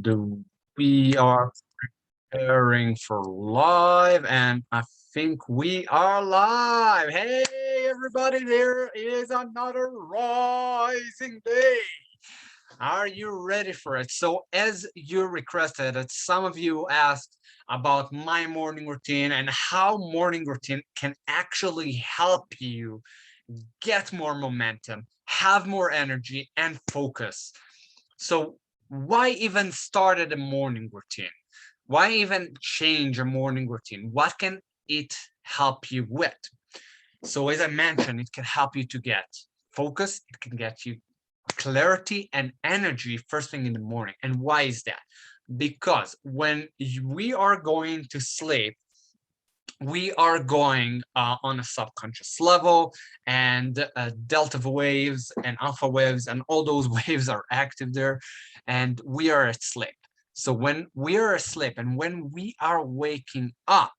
And we are preparing for live, and I think we are live. Hey, everybody, there is another rising day. Are you ready for it? So, as you requested, some of you asked about my morning routine and how morning routine can actually help you get more momentum, have more energy, and focus. So why even start at a morning routine? Why even change a morning routine? What can it help you with? So as I mentioned, it can help you to get focus. It can get you clarity and energy first thing in the morning. And why is that? Because when we are going to sleep, we are going on a subconscious level, and delta waves and alpha waves and all those waves are active there, and we are asleep. So when we are asleep and when we are waking up,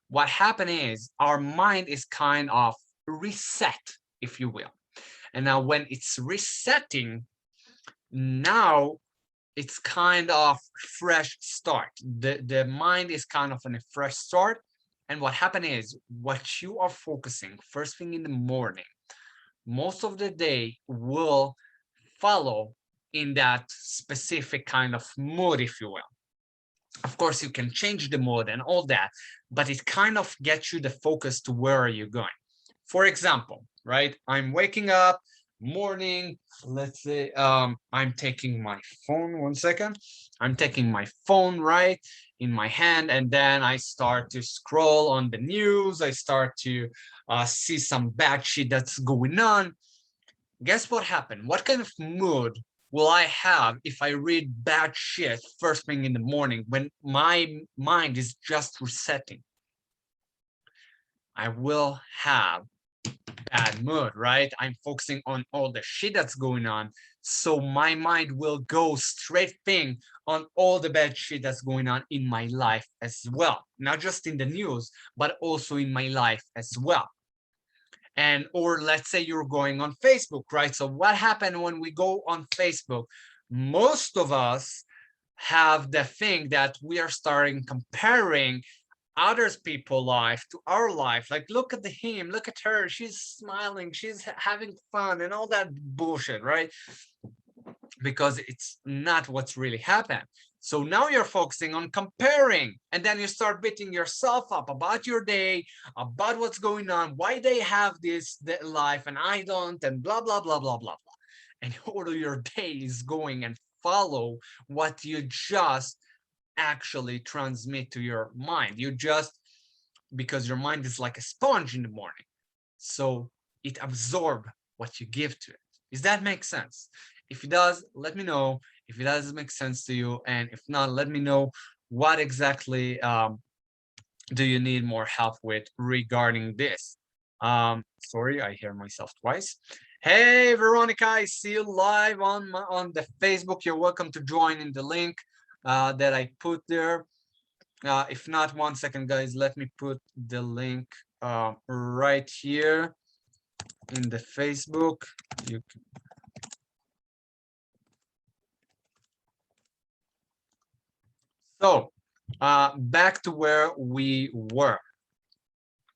what happens is our mind is kind of reset, if you will. And now when it's resetting, now it's kind of fresh start. The mind is kind of in a fresh start. And what happened is what you are focusing first thing in the morning, most of the day will follow in that specific kind of mood, if you will. Of course, you can change the mood and all that, but it kind of gets you the focus to where are you going. For example, right? I'm waking up, morning, let's say I'm taking my phone, 1 second. I'm taking my phone, right, in my hand, and then I start to scroll on the news. I start to see some bad shit that's going on. Guess what happened? What kind of mood will I have if I read bad shit first thing in the morning when my mind is just resetting? I will have bad mood, right? I'm focusing on all the shit that's going on. So my mind will go straight thing on all the bad shit that's going on in my life as well. Not just in the news, but also in my life as well. And or let's say you're going on Facebook, right? So what happened when we go on Facebook? Most of us have the thing that we are starting comparing others people life to our life. Like, look at him, look at her, she's smiling, she's having fun and all that bullshit, right? Because it's not what's really happened. So now you're focusing on comparing, and then you start beating yourself up about your day, about what's going on, why they have this life and I don't, and blah blah blah blah blah blah. And all your day is going and follow what you just actually transmit to your mind. You just, because your mind is like a sponge in the morning, so it absorbs what you give to it. Does that make sense? If it does, let me know. If it doesn't make sense to you, and if not, let me know what exactly do you need more help with regarding this. Sorry, I hear myself twice. Hey Veronica, I see you live on the Facebook. You're welcome to join in the link that I put there. If not, 1 second, guys, let me put the link right here in the Facebook. You can... So back to where we were.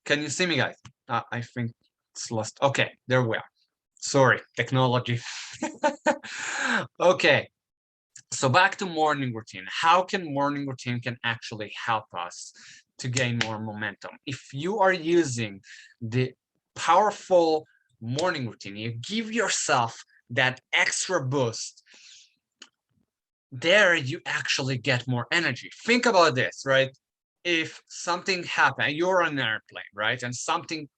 Can you see me, guys? I think it's lost. Okay, there we are. Sorry, technology. Okay, so back to morning routine. How can morning routine can actually help us to gain more momentum? If you are using the powerful morning routine, you give yourself that extra boost, there you actually get more energy. Think about this, right? If something happened, you're on an airplane, right? And something,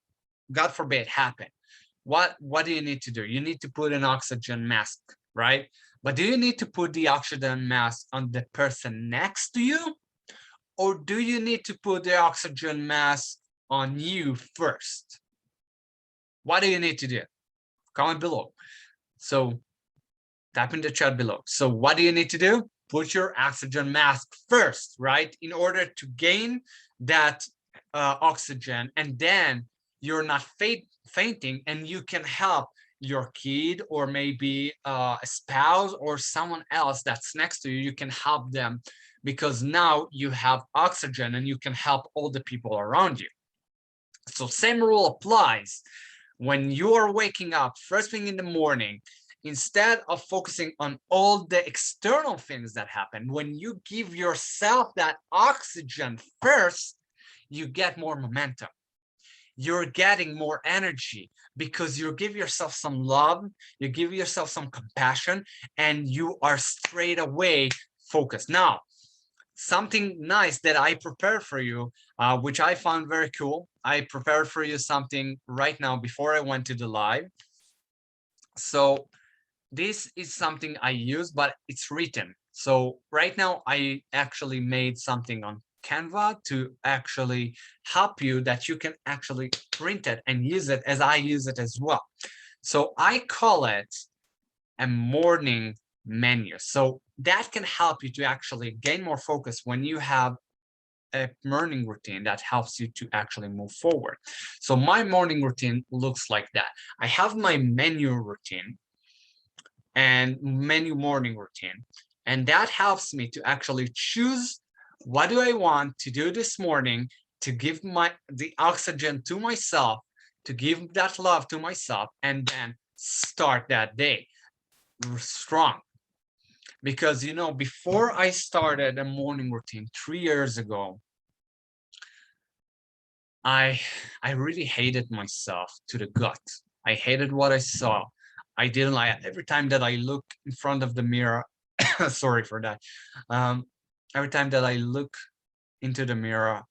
God forbid, happened. What do you need to do? You need to put an oxygen mask, right? But do you need to put the oxygen mask on the person next to you? Or do you need to put the oxygen mask on you first? What do you need to do? Comment below. So type in the chat below. So what do you need to do? Put your oxygen mask first, right? In order to gain that oxygen, and then you're not fainting, and you can help your kid, or maybe a spouse or someone else that's next to you, you can help them, because now you have oxygen and you can help all the people around you. So same rule applies. When you are waking up first thing in the morning, instead of focusing on all the external things that happen, when you give yourself that oxygen first, you get more momentum. You're getting more energy because you give yourself some love, you give yourself some compassion, and you are straight away focused. Now, something nice that I prepared for you, which I found very cool. I prepared for you something right now before I went to the live. So this is something I use, but it's written. So right now I actually made something on Canva to actually help you, that you can actually print it and use it as I use it as well. So I call it a morning menu. So that can help you to actually gain more focus when you have a morning routine that helps you to actually move forward. So my morning routine looks like that. I have my menu routine and menu morning routine, and that helps me to actually choose what do I want to do this morning to give the oxygen to myself, to give that love to myself, and then start that day strong. Because before I started a morning routine 3 years ago, I really hated myself to the gut. I hated what I saw. I didn't like every time that I look in front of the mirror. Sorry for that. Every time that I look into the mirror,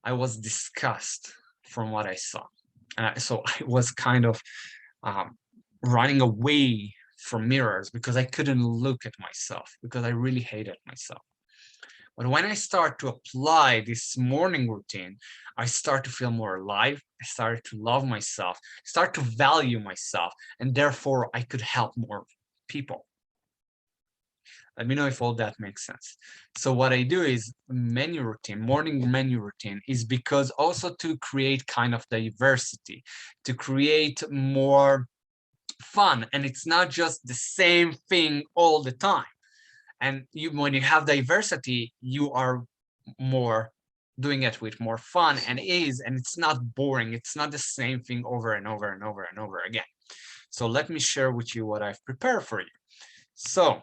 I was disgusted from what I saw. So I was kind of running away from mirrors because I couldn't look at myself, because I really hated myself. But when I start to apply this morning routine, I start to feel more alive. I started to love myself, start to value myself, and therefore I could help more people. Let me know if all that makes sense. So what I do is menu routine, morning menu routine, is because also to create kind of diversity, to create more fun. And it's not just the same thing all the time. And when you have diversity, you are more doing it with more fun and ease, and it's not boring. It's not the same thing over and over and over and over again. So let me share with you what I've prepared for you. So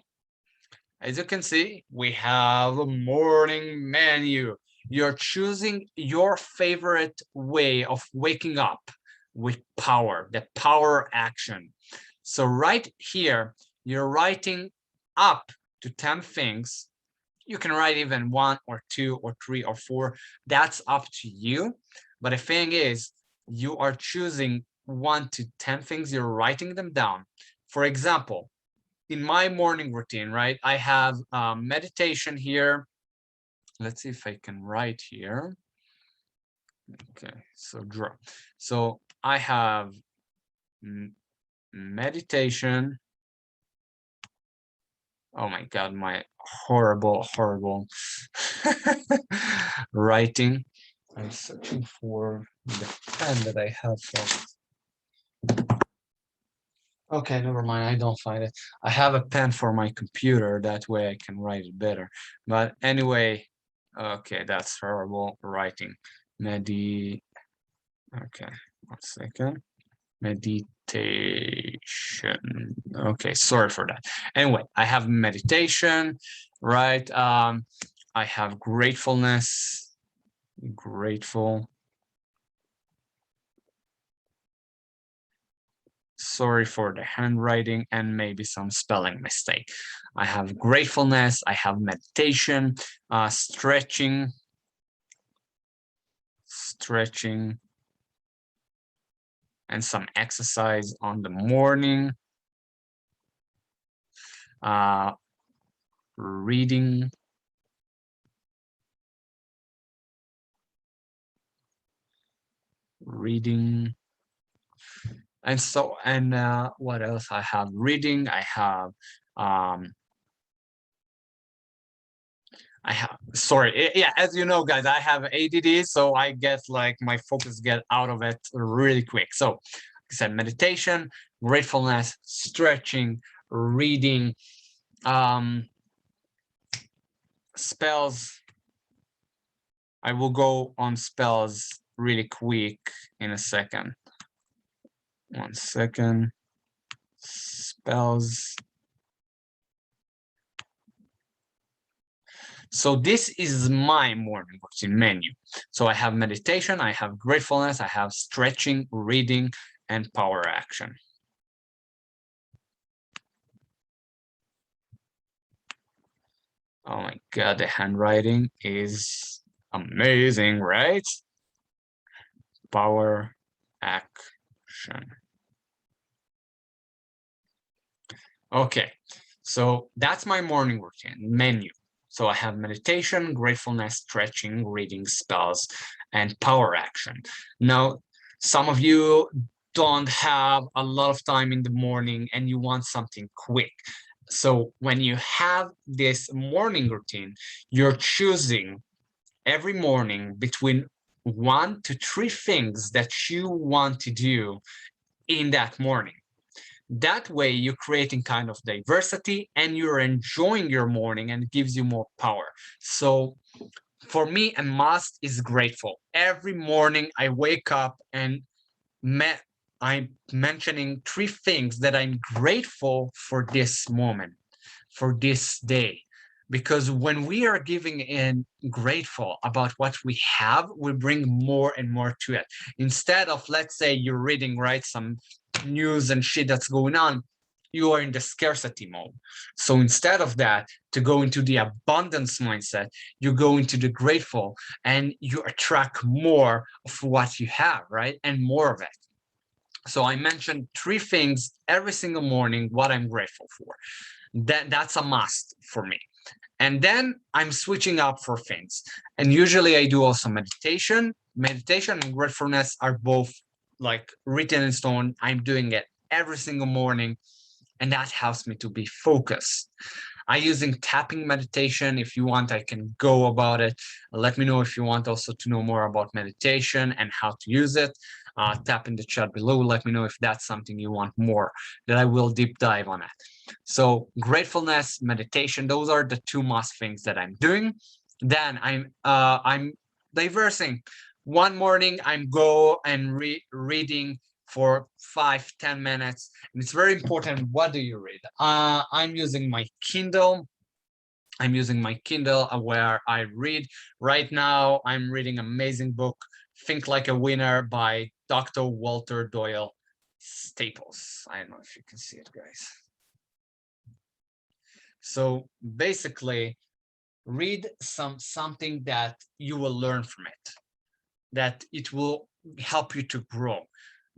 as you can see, we have a morning menu. You're choosing your favorite way of waking up with power, the power action. So right here, you're writing up to 10 things. You can write even 1 or 2 or 3 or 4. That's up to you. But the thing is, you are choosing 1 to 10 things. You're writing them down. For example, in my morning routine, right, I have meditation here. Let's see if I can write here. Okay, so draw. So I have meditation. Oh my God, my horrible writing. I'm searching for the pen that I have for. Okay, never mind. I don't find it. I have a pen for my computer. That way I can write it better. But anyway, okay, that's horrible writing. Okay, 1 second. Meditation. Okay, sorry for that. Anyway, I have meditation, right? I have gratefulness, grateful. Sorry for the handwriting and maybe some spelling mistake. I have gratefulness, I have meditation, stretching, and some exercise on the morning. Reading. And so, and what else? I have reading, I have sorry, yeah, as you know, guys, I have ADD, so I get like my focus get out of it really quick. So said, meditation, gratefulness, stretching, reading, spells. I will go on spells really quick in a second. 1 second. Spells. So this is my morning routine menu. So I have meditation, I have gratefulness, I have stretching, reading, and power action. Oh my God, the handwriting is amazing, right? Power action. Okay, so that's my morning routine menu. So I have meditation, gratefulness, stretching, reading, spells, and power action. Now, some of you don't have a lot of time in the morning and you want something quick. So when you have this morning routine, you're choosing every morning between 1 to 3 things that you want to do in that morning. That way, you're creating kind of diversity and you're enjoying your morning, and it gives you more power. So for me, a must is grateful. Every morning I wake up and I'm mentioning 3 things that I'm grateful for this moment, for this day. Because when we are giving in grateful about what we have, we bring more and more to it. Instead of, let's say you're reading, right, some news and shit that's going on, you are in the scarcity mode. So instead of that, to go into the abundance mindset, you go into the grateful and you attract more of what you have, right? And more of it. So I mentioned 3 things every single morning, what I'm grateful for. That's a must for me. And then I'm switching up for things. And usually I do also meditation. Meditation and gratefulness are both like written in stone. I'm doing it every single morning, and that helps me to be focused. I'm using tapping meditation. If you want, I can go about it. Let me know if you want also to know more about meditation and how to use it. Tap in the chat below. Let me know if that's something you want more, that I will deep dive on it. So gratefulness, meditation, those are the 2 must things that I'm doing. Then I'm diversing. One morning I'm go and reading for 5-10 minutes, and it's very important. What do you read? I'm using my Kindle. Where I read. Right now I'm reading amazing book, Think Like a Winner by Dr. Walter Doyle Staples. I don't know if you can see it, guys. So basically, read something that you will learn from it, that it will help you to grow,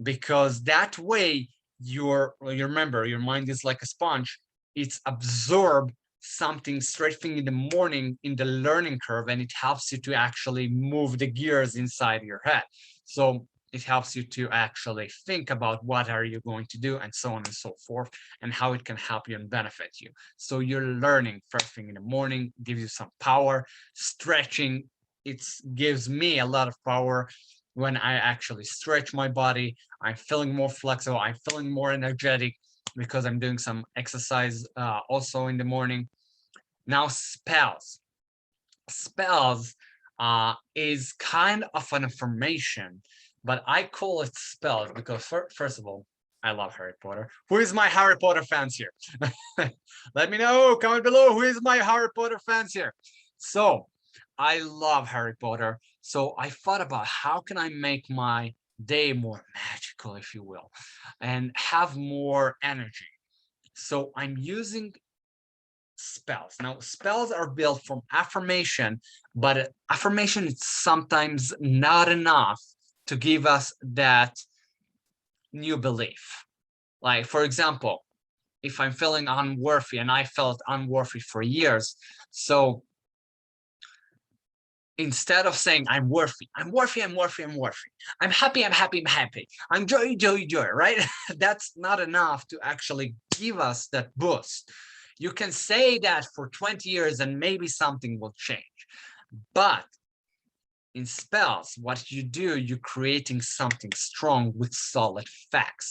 because that way you remember, your mind is like a sponge. It's absorb something straight thing in the morning in the learning curve, and it helps you to actually move the gears inside your head. So it helps you to actually think about what are you going to do, and so on and so forth, and how it can help you and benefit you. So you're learning first thing in the morning, gives you some power. Stretching, it gives me a lot of power. When I actually stretch my body, I'm feeling more flexible, I'm feeling more energetic, because I'm doing some exercise also in the morning. Now spells is kind of an affirmation, but I call it spells because first of all, I love Harry Potter. Who is my Harry Potter fans here? Let me know, comment below, who is my Harry Potter fans here? So I love Harry Potter. So I thought about how can I make my day more magical, if you will, and have more energy. So I'm using spells. Now, spells are built from affirmation, but affirmation is sometimes not enough to give us that new belief. Like, for example, if I'm feeling unworthy, and I felt unworthy for years, so instead of saying I'm worthy, I'm worthy, I'm worthy, I'm worthy, I'm happy, I'm happy, I'm happy, I'm joy, joy, joy, right? That's not enough to actually give us that boost. You can say that for 20 years and maybe something will change. But in spells, what you do, you're creating something strong with solid facts.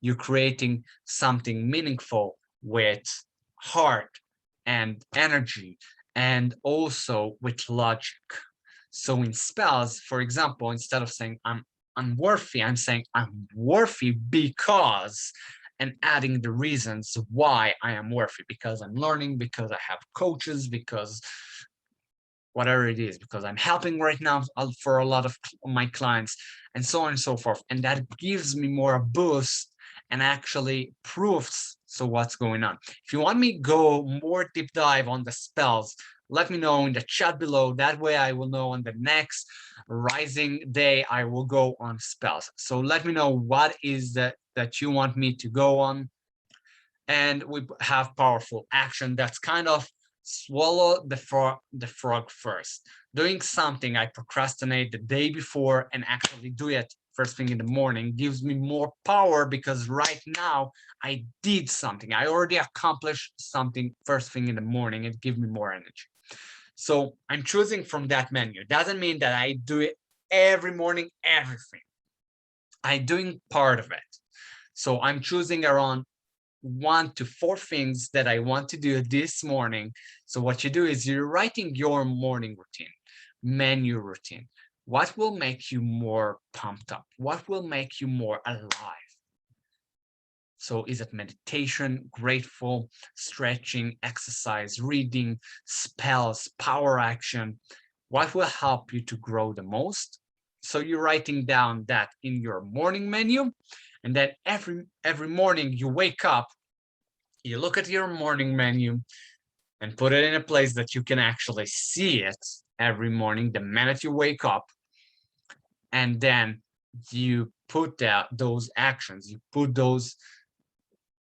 You're creating something meaningful with heart and energy, and also with logic. So in spells, for example, instead of saying I'm unworthy, I'm saying I'm worthy because, and adding the reasons why I am worthy, because I'm learning, because I have coaches, because whatever it is, because I'm helping right now for a lot of my clients, and so on and so forth. And that gives me more a boost and actually proves so what's going on. If you want me to go more deep dive on the spells, let me know in the chat below. That way I will know on the next rising day I will go on spells. So let me know what is that you want me to go on. And we have powerful action that's kind of swallow the frog first. Doing something I procrastinate the day before and actually do it first thing in the morning gives me more power, because right now I did something. I already accomplished something first thing in the morning. It gives me more energy. So I'm choosing from that menu. It doesn't mean that I do it every morning, everything. I'm doing part of it. So I'm choosing around 1 to 4 things that I want to do this morning. So what you do is you're writing your morning routine, menu routine. What will make you more pumped up? What will make you more alive? So is it meditation, grateful, stretching, exercise, reading, spells, power action? What will help you to grow the most? So you're writing down that in your morning menu, and then every morning you wake up, you look at your morning menu and put it in a place that you can actually see it every morning the minute you wake up. And then you put those actions, you put those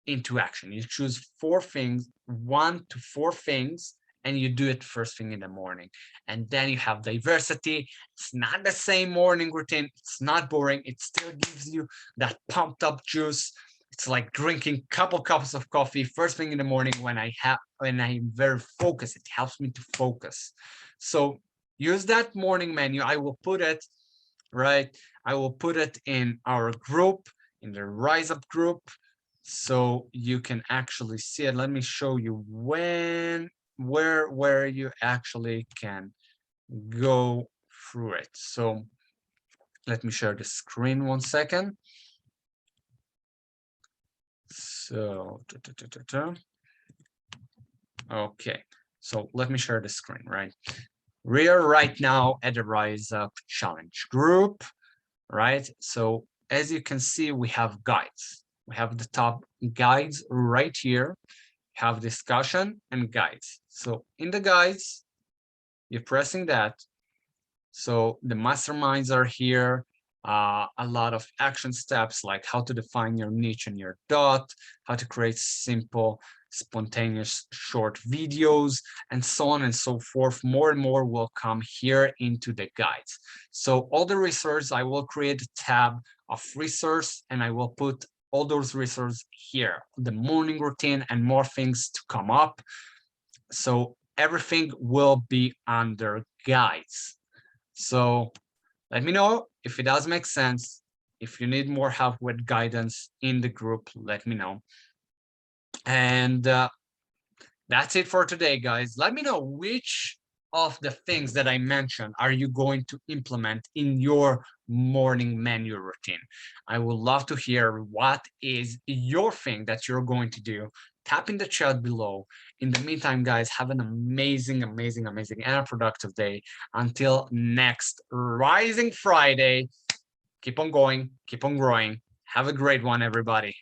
into action. You choose 4 things, 1 to 4 things, and you do it first thing in the morning. And then you have diversity. It's not the same morning routine. It's not boring. It still gives you that pumped up juice. It's like drinking a couple cups of coffee first thing in the morning when I'm very focused. It helps me to focus. So use that morning menu. I will put it in our group, in the Rise Up group, so you can actually see it. Let me show you where you actually can go through it. So let me share the screen 1 second. So okay, so let me share the screen, right? We are right now at the Rise Up Challenge group, right? So as you can see, we have guides. We have the top guides right here, have discussion and guides. So in the guides, you're pressing that. So the masterminds are here. A lot of action steps like how to define your niche and your dot, how to create simple, spontaneous short videos, and so on and so forth. More and more will come here into the guides. So all the resources, I will create a tab of resource, and I will put all those resources here, the morning routine and more things to come up. So everything will be under guides. So let me know if it does make sense. If you need more help with guidance in the group, let me know. And that's it for today, guys. Let me know which of the things that I mentioned are you going to implement in your morning menu routine. I would love to hear what is your thing that you're going to do. Tap in the chat below. In the meantime, guys, have an amazing, amazing, amazing and a productive day. Until next Rising Friday, keep on going, keep on growing. Have a great one, everybody.